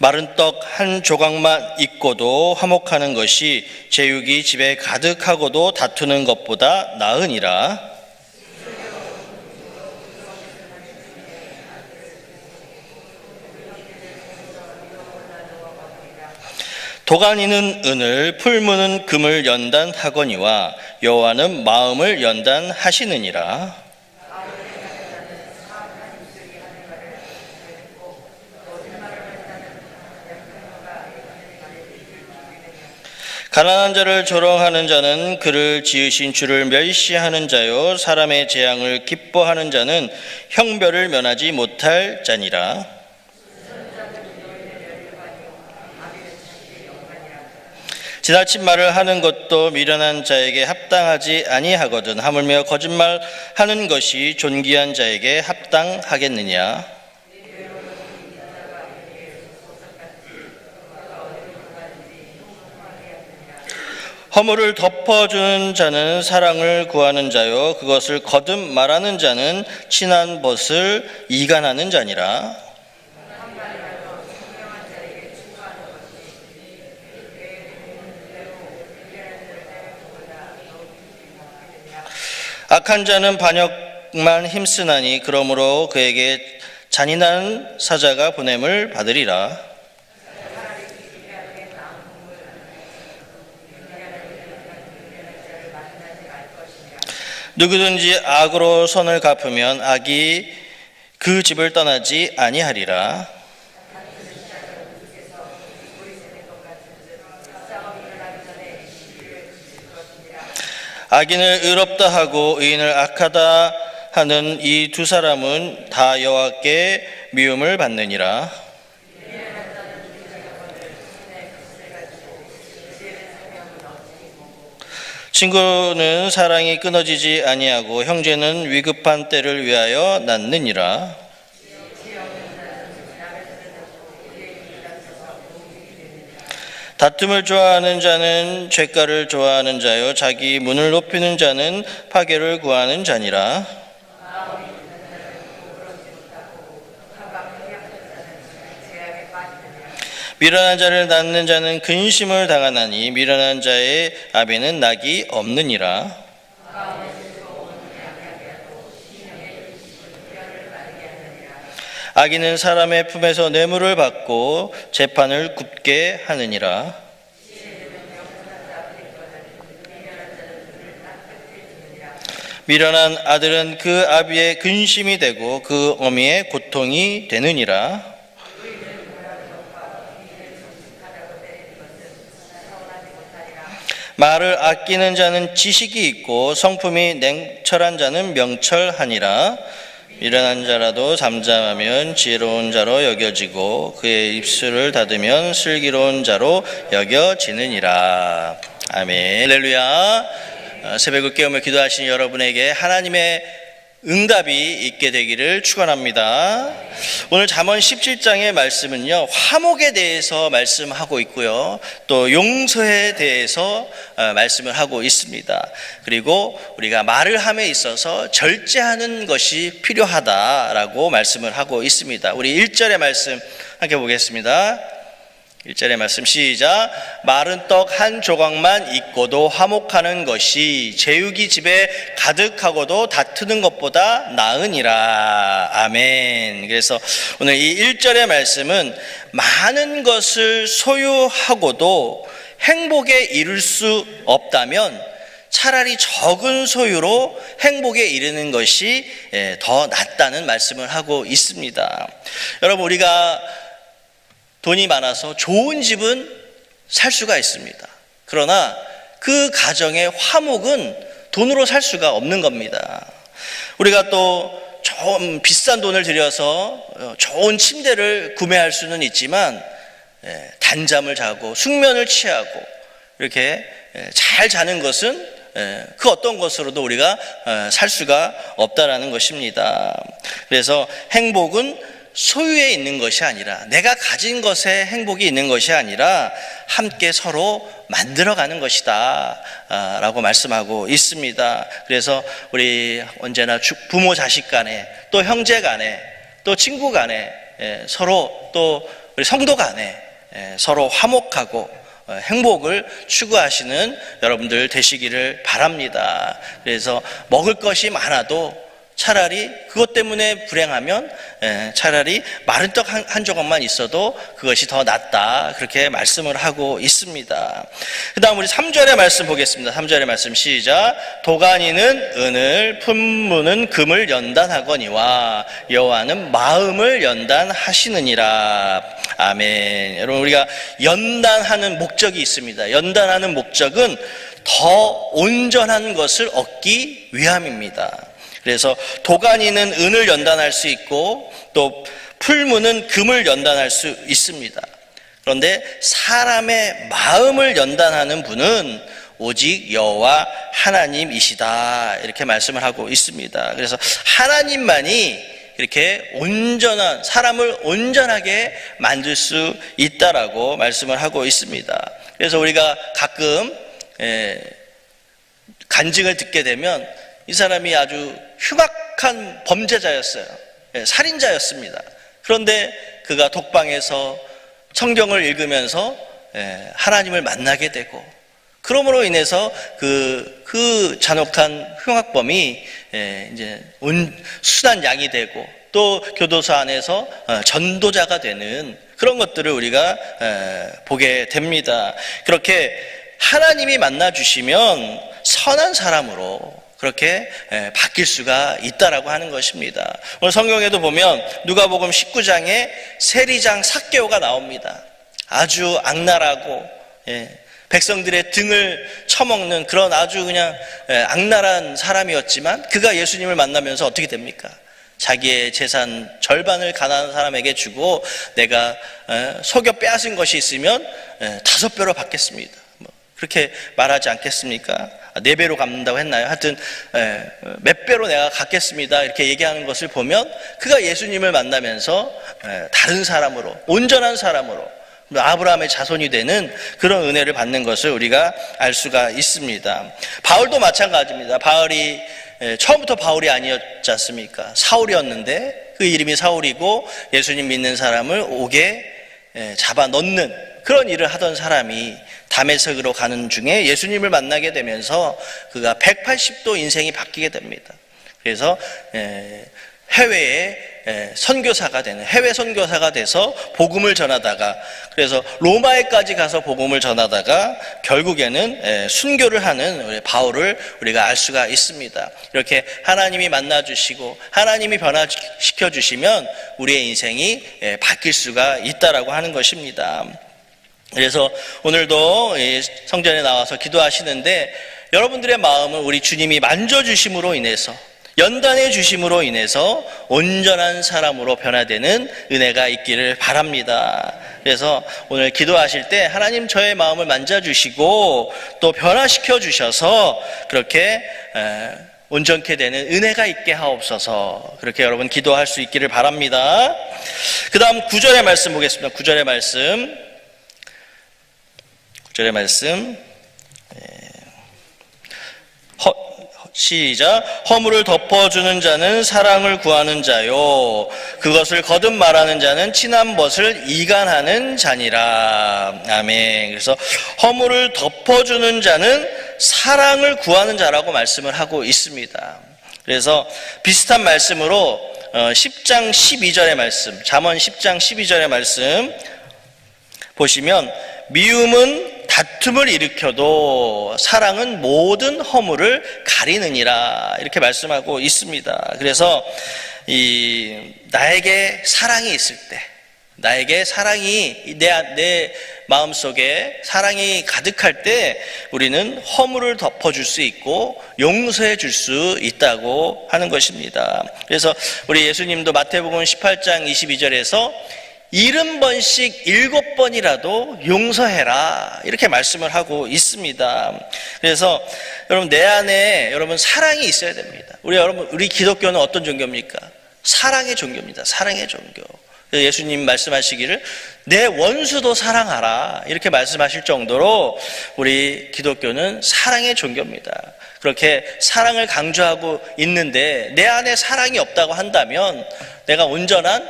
마른 떡 한 조각만 있고도 화목하는 것이 제육이 집에 가득하고도 다투는 것보다 나으니라. 도가니는 은을, 풀무는 금을 연단하거니와 여호와는 마음을 연단하시느니라. 가난한 자를 조롱하는 자는 그를 지으신 주를 멸시하는 자요, 사람의 재앙을 기뻐하는 자는 형벌을 면하지 못할 자니라. 지나친 말을 하는 것도 미련한 자에게 합당하지 아니하거든 하물며 거짓말하는 것이 존귀한 자에게 합당하겠느냐. 허물을 덮어주는 자는 사랑을 구하는 자요, 그것을 거듭 말하는 자는 친한 벗을 이간하는 자니라. 악한 자는 반역만 힘쓰나니 그러므로 그에게 잔인한 사자가 보냄을 받으리라. 누구든지 악으로 선을 갚으면 악이 그 집을 떠나지 아니하리라. 악인을 의롭다 하고 의인을 악하다 하는 이 두 사람은 다 여호와께 미움을 받느니라. 친구는 사랑이 끊어지지 아니하고 형제는 위급한 때를 위하여 낳느니라. 다툼을 좋아하는 자는 죄가를 좋아하는 자요, 자기 문을 높이는 자는 파괴를 구하는 자니라. 미련한 자를 낳는 자는 근심을 당하나니 미련한 자의 아비는 낙이 없느니라. 악인은 사람의 품에서 뇌물을 받고 재판을 굽게 하느니라. 미련한 아들은 그 아비의 근심이 되고 그 어미의 고통이 되느니라. 말을 아끼는 자는 지식이 있고 성품이 냉철한 자는 명철하니라. 미련한 자라도 잠잠하면 지혜로운 자로 여겨지고 그의 입술을 닫으면 슬기로운 자로 여겨지느니라. 아멘. 할렐루야. 새벽을 깨우며 기도하신 여러분에게 하나님의 응답이 있게 되기를 축원합니다. 오늘 잠언 17장의 말씀은요, 화목에 대해서 말씀하고 있고요, 또 용서에 대해서 말씀을 하고 있습니다. 그리고 우리가 말을 함에 있어서 절제하는 것이 필요하다라고 말씀을 하고 있습니다. 우리 1절의 말씀 함께 보겠습니다. 1절의 말씀 시작. 마른 떡 한 조각만 있고도 화목하는 것이 제육이 집에 가득하고도 다투는 것보다 나으니라. 아멘. 그래서 오늘 이 1절의 말씀은 많은 것을 소유하고도 행복에 이를 수 없다면 차라리 적은 소유로 행복에 이르는 것이 더 낫다는 말씀을 하고 있습니다. 여러분, 우리가 돈이 많아서 좋은 집은 살 수가 있습니다. 그러나 그 가정의 화목은 돈으로 살 수가 없는 겁니다. 우리가 또 좀 비싼 돈을 들여서 좋은 침대를 구매할 수는 있지만 단잠을 자고 숙면을 취하고 이렇게 잘 자는 것은 그 어떤 것으로도 우리가 살 수가 없다라는 것입니다. 그래서 행복은 소유에 있는 것이 아니라, 내가 가진 것에 행복이 있는 것이 아니라 함께 서로 만들어가는 것이다 라고 말씀하고 있습니다. 그래서 우리 언제나 부모 자식 간에, 또 형제 간에, 또 친구 간에 서로 또 우리 성도 간에 서로 화목하고 행복을 추구하시는 여러분들 되시기를 바랍니다. 그래서 먹을 것이 많아도 차라리 그것 때문에 불행하면 차라리 마른 떡 한 조각만 있어도 그것이 더 낫다, 그렇게 말씀을 하고 있습니다. 그 다음 우리 3절의 말씀 보겠습니다. 3절의 말씀 시작. 도가니는 은을, 품무는 금을 연단하거니와 여호와는 마음을 연단하시느니라. 아멘. 여러분, 우리가 연단하는 목적이 있습니다. 연단하는 목적은 더 온전한 것을 얻기 위함입니다. 그래서 도가니는 은을 연단할 수 있고 또 풀무는 금을 연단할 수 있습니다. 그런데 사람의 마음을 연단하는 분은 오직 여호와 하나님이시다, 이렇게 말씀을 하고 있습니다. 그래서 하나님만이 이렇게 온전한 사람을 온전하게 만들 수 있다라고 말씀을 하고 있습니다. 그래서 우리가 가끔 간증을 듣게 되면 이 사람이 아주 흉악한 범죄자였어요. 살인자였습니다. 그런데 그가 독방에서 성경을 읽으면서 하나님을 만나게 되고, 그러므로 인해서 그 잔혹한 흉악범이 이제 순한 양이 되고 또 교도소 안에서 전도자가 되는 그런 것들을 우리가 보게 됩니다. 그렇게 하나님이 만나 주시면 선한 사람으로 그렇게 바뀔 수가 있다라고 하는 것입니다. 오늘 성경에도 보면 누가복음 19장에 세리장 삭개오가 나옵니다. 아주 악랄하고 백성들의 등을 쳐먹는 그런 아주 그냥 악랄한 사람이었지만 그가 예수님을 만나면서 어떻게 됩니까? 자기의 재산 절반을 가난한 사람에게 주고 내가 속여 빼앗은 것이 있으면 5배로 받겠습니다. 그렇게 말하지 않겠습니까? 4배로 갚는다고 했나요? 하여튼 몇 배로 내가 갚겠습니다, 이렇게 얘기하는 것을 보면 그가 예수님을 만나면서 다른 사람으로, 온전한 사람으로, 아브라함의 자손이 되는 그런 은혜를 받는 것을 우리가 알 수가 있습니다. 바울도 마찬가지입니다. 바울이 처음부터 바울이 아니었지 않습니까? 사울이었는데 그 이름이 사울이고 예수님 믿는 사람을 옥에 잡아 넣는 그런 일을 하던 사람이 다메섹으로 가는 중에 예수님을 만나게 되면서 그가 180도 인생이 바뀌게 됩니다. 그래서 해외에 선교사가 되는, 해외 선교사가 돼서 복음을 전하다가, 그래서 로마에까지 가서 복음을 전하다가 결국에는 순교를 하는 우리 바울을 우리가 알 수가 있습니다. 이렇게 하나님이 만나주시고 하나님이 변화시켜 주시면 우리의 인생이 바뀔 수가 있다라고 하는 것입니다. 그래서 오늘도 성전에 나와서 기도하시는데 여러분들의 마음을 우리 주님이 만져주심으로 인해서, 연단해 주심으로 인해서 온전한 사람으로 변화되는 은혜가 있기를 바랍니다. 그래서 오늘 기도하실 때 하나님 저의 마음을 만져주시고 또 변화시켜 주셔서 그렇게 온전케 되는 은혜가 있게 하옵소서, 그렇게 여러분 기도할 수 있기를 바랍니다. 그 다음 9절의 말씀 보겠습니다. 9절의 말씀 시작. 허물을 덮어주는 자는 사랑을 구하는 자요, 그것을 거듭 말하는 자는 친한 벗을 이간하는 자니라. 아멘. 그래서 허물을 덮어주는 자는 사랑을 구하는 자라고 말씀을 하고 있습니다. 그래서 비슷한 말씀으로 10장 12절의 말씀, 잠언 10장 12절의 말씀 보시면 미움은 다툼을 일으켜도 사랑은 모든 허물을 가리느니라, 이렇게 말씀하고 있습니다. 그래서 나에게 사랑이 있을 때, 나에게 사랑이 내 마음속에 사랑이 가득할 때 우리는 허물을 덮어줄 수 있고 용서해 줄 수 있다고 하는 것입니다. 그래서 우리 예수님도 마태복음 18장 22절에서 70번씩 7번이라도 용서해라, 이렇게 말씀을 하고 있습니다. 그래서 여러분, 내 안에 여러분 사랑이 있어야 됩니다. 우리 기독교는 어떤 종교입니까? 사랑의 종교입니다. 사랑의 종교. 예수님 말씀하시기를 내 원수도 사랑하라, 이렇게 말씀하실 정도로 우리 기독교는 사랑의 종교입니다. 그렇게 사랑을 강조하고 있는데 내 안에 사랑이 없다고 한다면 내가 온전한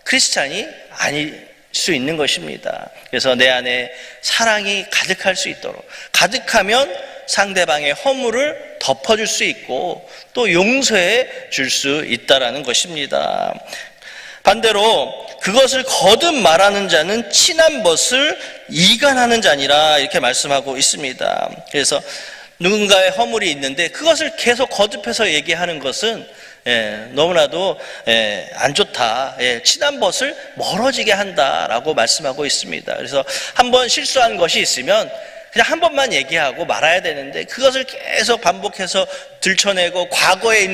크리스찬이 아닐 수 있는 것입니다. 그래서 내 안에 사랑이 가득할 수 있도록, 가득하면 상대방의 허물을 덮어줄 수 있고 또 용서해 줄 수 있다라는 것입니다. 반대로 그것을 거듭 말하는 자는 친한 벗을 이간하는 자니라 이렇게 말씀하고 있습니다. 그래서 누군가의 허물이 있는데 그것을 계속 거듭해서 얘기하는 것은 너무나도 안 좋다. 친한 벗을 멀어지게 한다라고 말씀하고 있습니다. 그래서 한번 실수한 것이 있으면 그냥 한 번만 얘기하고 말아야 되는데 그것을 계속 반복해서 들춰내고 과거에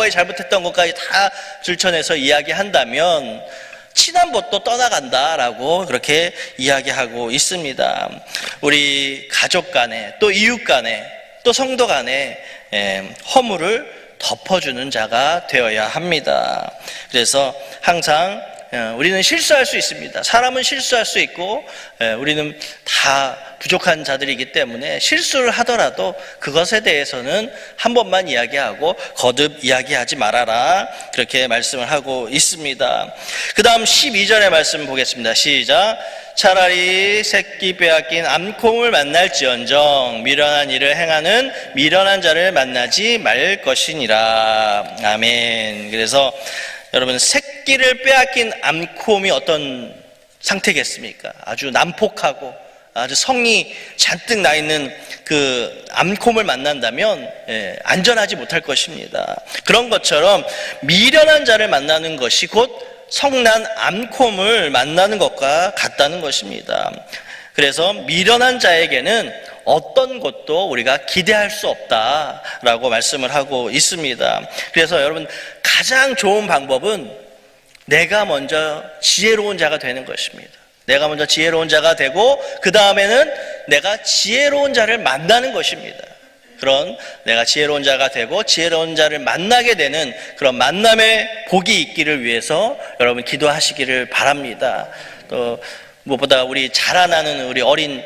잘못했던 것까지 다 들춰내서 이야기한다면 친한 벗도 떠나간다라고 그렇게 이야기하고 있습니다. 우리 가족 간에 또 이웃 간에 또 성도 간에 허물을 덮어주는 자가 되어야 합니다. 그래서 항상 우리는 실수할 수 있습니다. 사람은 실수할 수 있고 우리는 다 부족한 자들이기 때문에 실수를 하더라도 그것에 대해서는 한 번만 이야기하고 거듭 이야기하지 말아라 그렇게 말씀을 하고 있습니다. 그 다음 12절의 말씀 보겠습니다. 시작. 차라리 새끼 빼앗긴 암콩을 만날지언정 미련한 일을 행하는 미련한 자를 만나지 말 것이니라. 아멘. 그래서 여러분, 새끼를 빼앗긴 암콤이 어떤 상태겠습니까? 아주 난폭하고 아주 성이 잔뜩 나 있는 그 암콤을 만난다면 안전하지 못할 것입니다. 그런 것처럼 미련한 자를 만나는 것이 곧 성난 암콤을 만나는 것과 같다는 것입니다. 그래서 미련한 자에게는 어떤 것도 우리가 기대할 수 없다라고 말씀을 하고 있습니다. 그래서 여러분, 가장 좋은 방법은 내가 먼저 지혜로운 자가 되는 것입니다. 내가 먼저 지혜로운 자가 되고 그 다음에는 내가 지혜로운 자를 만나는 것입니다. 그런 내가 지혜로운 자가 되고 지혜로운 자를 만나게 되는 그런 만남의 복이 있기를 위해서 여러분 기도하시기를 바랍니다. 또 무엇보다 우리 자라나는 우리 어린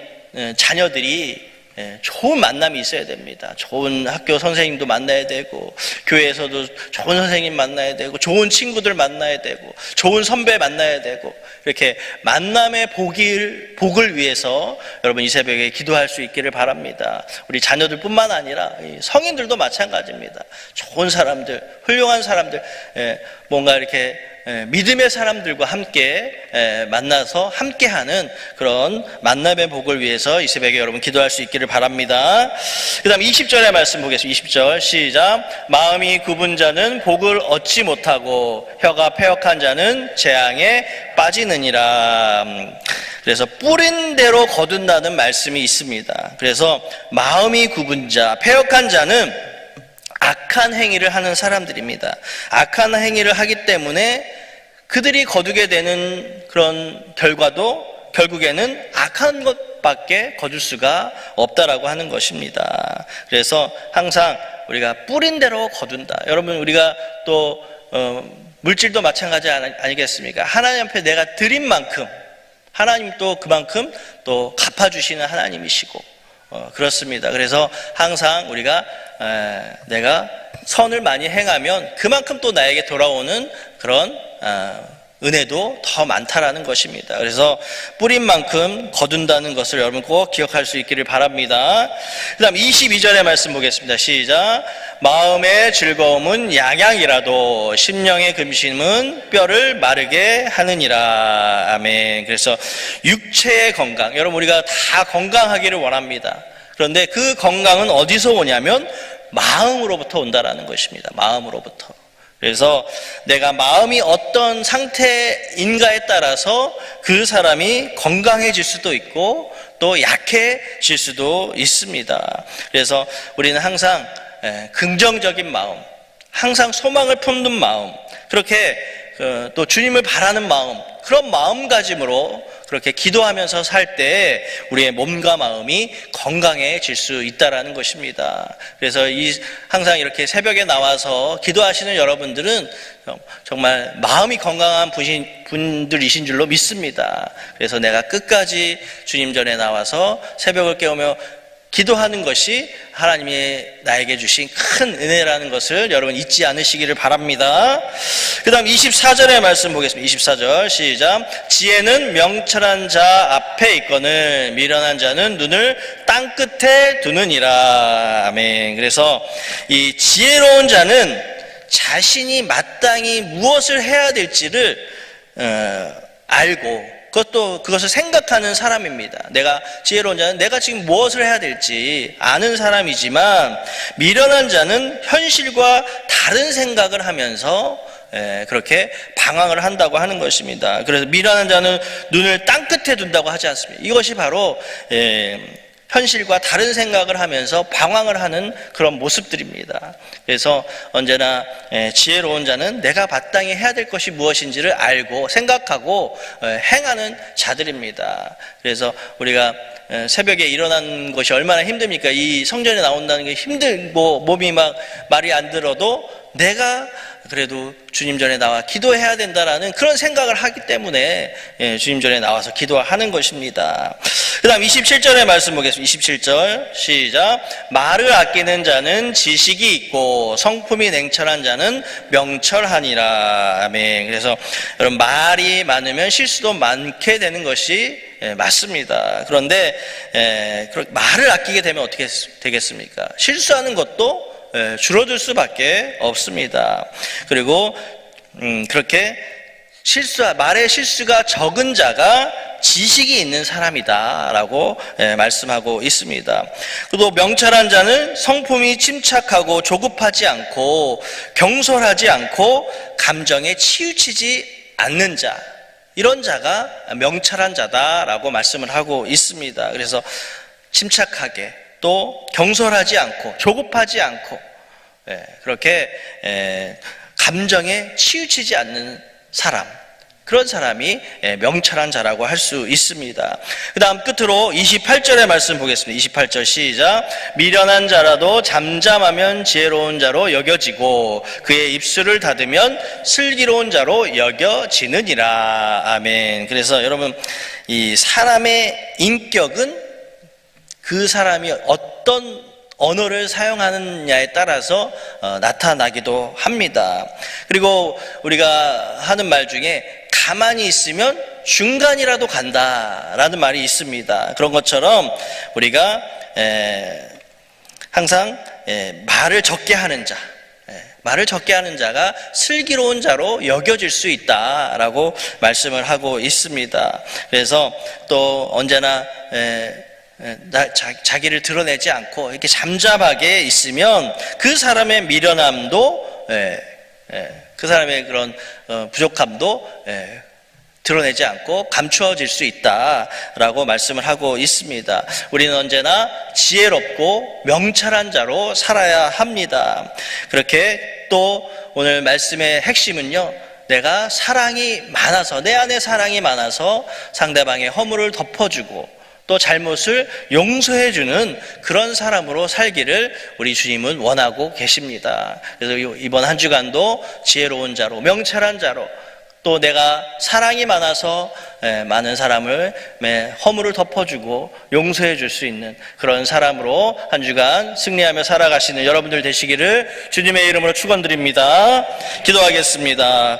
자녀들이 좋은 만남이 있어야 됩니다. 좋은 학교 선생님도 만나야 되고 교회에서도 좋은 선생님 만나야 되고 좋은 친구들 만나야 되고 좋은 선배 만나야 되고 이렇게 만남의 복을 위해서 여러분 이 새벽에 기도할 수 있기를 바랍니다. 우리 자녀들뿐만 아니라 성인들도 마찬가지입니다. 좋은 사람들, 훌륭한 사람들, 뭔가 이렇게 믿음의 사람들과 함께 만나서 함께하는 그런 만남의 복을 위해서 이 새벽에 여러분 기도할 수 있기를 바랍니다. 그 다음 20절의 말씀 보겠습니다. 20절 시작. 마음이 굽은 자는 복을 얻지 못하고 혀가 패역한 자는 재앙에 빠지느니라. 그래서 뿌린 대로 거둔다는 말씀이 있습니다. 그래서 마음이 굽은 자, 패역한 자는 악한 행위를 하는 사람들입니다. 악한 행위를 하기 때문에 그들이 거두게 되는 그런 결과도 결국에는 악한 것밖에 거둘 수가 없다라고 하는 것입니다. 그래서 항상 우리가 뿌린 대로 거둔다. 여러분, 우리가 또 물질도 마찬가지 아니겠습니까? 하나님 앞에 내가 드린 만큼 하나님 또 그만큼 또 갚아주시는 하나님이시고 그렇습니다. 그래서 항상 우리가 내가 선을 많이 행하면 그만큼 또 나에게 돌아오는 그런 은혜도 더 많다라는 것입니다. 그래서 뿌린 만큼 거둔다는 것을 여러분 꼭 기억할 수 있기를 바랍니다. 그 다음 22절의 말씀 보겠습니다. 시작. 마음의 즐거움은 양양이라도 심령의 금심은 뼈를 마르게 하느니라. 아멘. 그래서 육체의 건강, 여러분 우리가 다 건강하기를 원합니다. 그런데 그 건강은 어디서 오냐면 마음으로부터 온다라는 것입니다. 마음으로부터. 그래서 내가 마음이 어떤 상태인가에 따라서 그 사람이 건강해질 수도 있고 또 약해질 수도 있습니다. 그래서 우리는 항상 긍정적인 마음, 항상 소망을 품는 마음, 그렇게 또 주님을 바라는 마음, 그런 마음가짐으로 그렇게 기도하면서 살 때 우리의 몸과 마음이 건강해질 수 있다라는 것입니다. 그래서 항상 이렇게 새벽에 나와서 기도하시는 여러분들은 정말 마음이 건강한 분들이신 줄로 믿습니다. 그래서 내가 끝까지 주님 전에 나와서 새벽을 깨우며 기도하는 것이 하나님이 나에게 주신 큰 은혜라는 것을 여러분 잊지 않으시기를 바랍니다. 그 다음 24절의 말씀 보겠습니다. 24절 시작. 지혜는 명철한 자 앞에 있거늘 미련한 자는 눈을 땅 끝에 두느니라. 아멘. 그래서 이 지혜로운 자는 자신이 마땅히 무엇을 해야 될지를 알고 그것을 생각하는 사람입니다. 내가 지혜로운 자는 내가 지금 무엇을 해야 될지 아는 사람이지만, 미련한 자는 현실과 다른 생각을 하면서 그렇게 방황을 한다고 하는 것입니다. 그래서 미련한 자는 눈을 땅 끝에 둔다고 하지 않습니다. 이것이 바로 현실과 다른 생각을 하면서 방황을 하는 그런 모습들입니다. 그래서 언제나 지혜로운 자는 내가 마땅히 해야 될 것이 무엇인지를 알고 생각하고 행하는 자들입니다. 그래서 우리가 새벽에 일어난 것이 얼마나 힘듭니까? 이 성전에 나온다는 게 힘들고 몸이 막 말이 안 들어도 내가 그래도 주님 전에 나와 기도해야 된다라는 그런 생각을 하기 때문에 주님 전에 나와서 기도하는 것입니다. 그 다음 27절의 말씀 보겠습니다. 27절 시작. 말을 아끼는 자는 지식이 있고 성품이 냉철한 자는 명철하니라. 아멘. 그래서 여러분, 말이 많으면 실수도 많게 되는 것이 맞습니다. 그런데 말을 아끼게 되면 어떻게 되겠습니까? 실수하는 것도 줄어들 수밖에 없습니다. 그리고 그렇게 말의 실수가 적은 자가 지식이 있는 사람이다라고 말씀하고 있습니다. 또 명철한 자는 성품이 침착하고 조급하지 않고 경솔하지 않고 감정에 치우치지 않는 자, 이런 자가 명철한 자다라고 말씀을 하고 있습니다. 그래서 침착하게 또 경솔하지 않고 조급하지 않고 그렇게 감정에 치우치지 않는 사람, 그런 사람이 명철한 자라고 할 수 있습니다. 그 다음 끝으로 28절의 말씀 보겠습니다. 28절 시작. 미련한 자라도 잠잠하면 지혜로운 자로 여겨지고 그의 입술을 닫으면 슬기로운 자로 여겨지느니라. 아멘. 그래서 여러분, 이 사람의 인격은 그 사람이 어떤 언어를 사용하느냐에 따라서 나타나기도 합니다. 그리고 우리가 하는 말 중에 가만히 있으면 중간이라도 간다라는 말이 있습니다. 그런 것처럼 우리가 항상 말을 적게 하는 자가 슬기로운 자로 여겨질 수 있다라고 말씀을 하고 있습니다. 그래서 또 언제나 자기를 드러내지 않고 이렇게 잠잠하게 있으면 그 사람의 미련함도 그 사람의 그런 부족함도 드러내지 않고 감추어질 수 있다라고 말씀을 하고 있습니다. 우리는 언제나 지혜롭고 명철한 자로 살아야 합니다. 그렇게 또 오늘 말씀의 핵심은요, 내가 사랑이 많아서, 내 안에 사랑이 많아서 상대방의 허물을 덮어주고 또 잘못을 용서해주는 그런 사람으로 살기를 우리 주님은 원하고 계십니다. 그래서 이번 한 주간도 지혜로운 자로, 명철한 자로, 또 내가 사랑이 많아서 많은 사람을 허물을 덮어주고 용서해줄 수 있는 그런 사람으로 한 주간 승리하며 살아가시는 여러분들 되시기를 주님의 이름으로 축원드립니다. 기도하겠습니다.